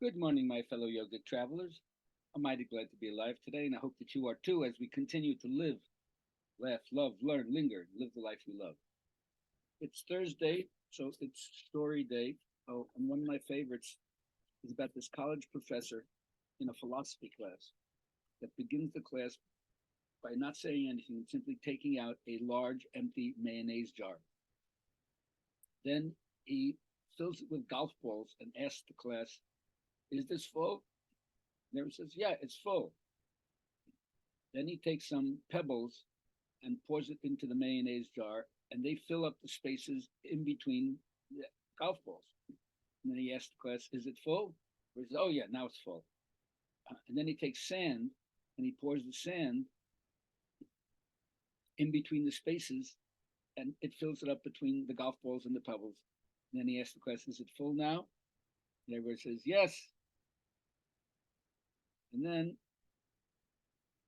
Good morning, my fellow yogic travelers. I'm mighty glad to be alive today, and I hope that you are too as we continue to live, laugh, love, learn, linger, live the life we love. It's Thursday, so it's story day. Oh, and one of my favorites is about this college professor in a philosophy class that begins the class by not saying anything and simply taking out a large empty mayonnaise jar. Then he fills it with golf balls and asks the class, "Is this full?" And everyone says, "Yeah, it's full." Then he takes some pebbles and pours it into the mayonnaise jar, and they fill up the spaces in between the golf balls. And then he asks the class, "Is it full?" He says, "Oh, yeah, now it's full." And then he takes sand and he pours the sand in between the spaces, and it fills it up between the golf balls and the pebbles. And then he asks the class, "Is it full now?" And everybody says, "Yes." And then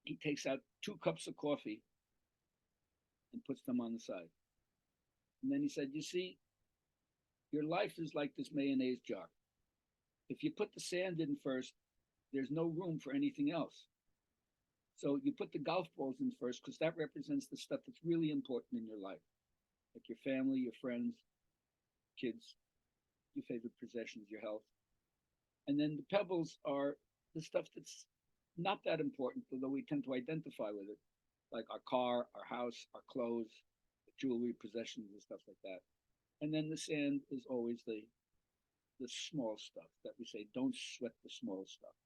he takes out 2 cups of coffee and puts them on the side. And then he said, "You see, your life is like this mayonnaise jar. If you put the sand in first, there's no room for anything else. So you put the golf balls in first because that represents the stuff that's really important in your life, like your family, your friends, kids, your favorite possessions, your health. And then the pebbles are the stuff that's not that important, although we tend to identify with it, like our car, our house, our clothes, jewelry, possessions, and stuff like that. And then the sand is always the small stuff that we say, don't sweat the small stuff.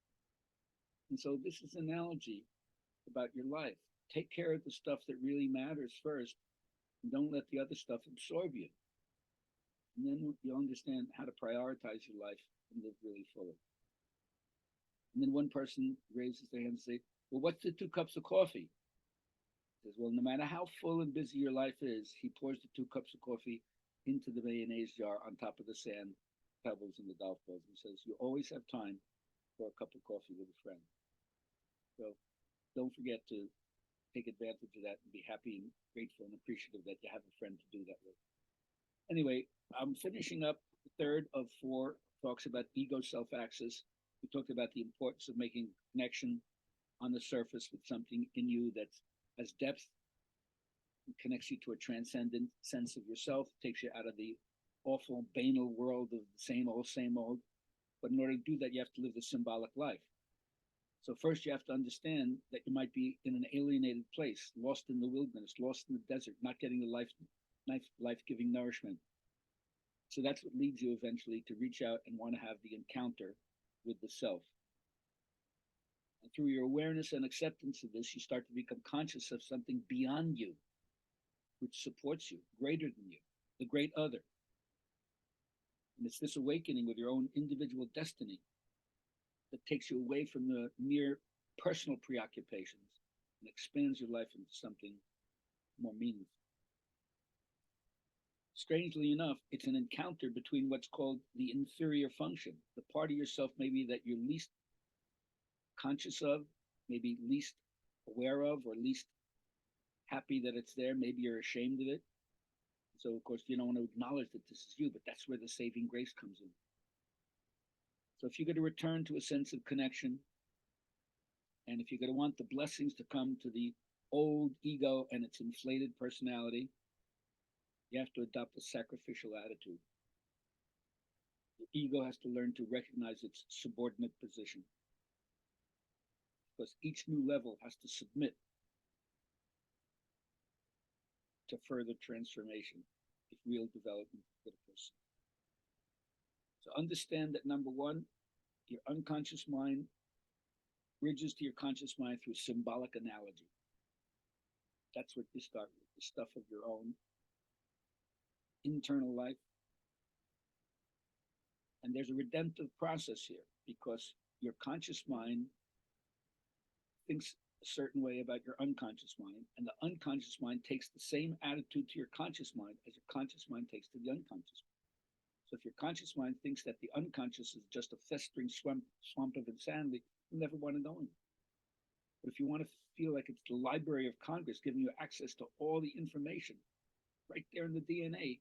And so this is an analogy about your life. Take care of the stuff that really matters first, and don't let the other stuff absorb you. And then you'll understand how to prioritize your life and live really fully. And then one person raises their hand and say, "Well, what's the 2 cups of coffee?" He says, "Well, no matter how full and busy your life is," he pours the 2 cups of coffee into the mayonnaise jar on top of the sand, pebbles, and the golf balls. And says, "You always have time for a cup of coffee with a friend." So don't forget to take advantage of that and be happy and grateful and appreciative that you have a friend to do that with. Anyway, I'm finishing up the third of four talks about ego self axis. We talked about the importance of making connection on the surface with something in you that has depth, connects you to a transcendent sense of yourself, takes you out of the awful banal world of the same old, same old. But in order to do that, you have to live the symbolic life. So first you have to understand that you might be in an alienated place, lost in the wilderness, lost in the desert, not getting the life-giving nourishment. So that's what leads you eventually to reach out and want to have the encounter with the self. And through your awareness and acceptance of this, you start to become conscious of something beyond you, which supports you, greater than you, the great other. And it's this awakening with your own individual destiny that takes you away from the mere personal preoccupations and expands your life into something more meaningful. Strangely enough, it's an encounter between what's called the inferior function, the part of yourself maybe that you're least conscious of, maybe least aware of, or least happy that it's there. Maybe you're ashamed of it. So, of course, you don't want to acknowledge that this is you, but that's where the saving grace comes in. So, if you're going to return to a sense of connection, and if you're going to want the blessings to come to the old ego and its inflated personality, you have to adopt a sacrificial attitude. The ego has to learn to recognize its subordinate position because each new level has to submit to further transformation if real development for the person. So understand that number one, your unconscious mind bridges to your conscious mind through symbolic analogy. That's what you start with, the stuff of your own internal life. And there's a redemptive process here because your conscious mind thinks a certain way about your unconscious mind, and the unconscious mind takes the same attitude to your conscious mind as your conscious mind takes to the unconscious mind. So if your conscious mind thinks that the unconscious is just a festering swamp of insanity, you'll never want to know it. But if you want to feel like it's the Library of Congress giving you access to all the information right there in the DNA,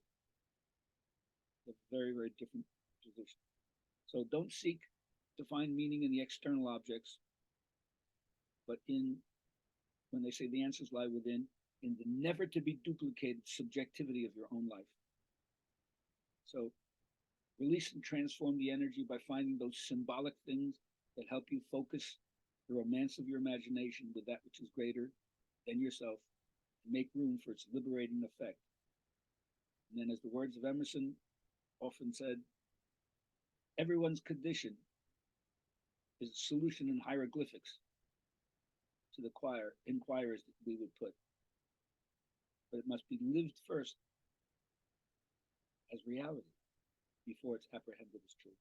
a very, very different position. So don't seek to find meaning in the external objects, but in, when they say the answers lie within, in the never to be duplicated subjectivity of your own life. So release and transform the energy by finding those symbolic things that help you focus the romance of your imagination with that which is greater than yourself, and make room for its liberating effect. And then, as the words of Emerson often said, everyone's condition is a solution in hieroglyphics to the inquirers that we would put. But it must be lived first as reality before it's apprehended as truth.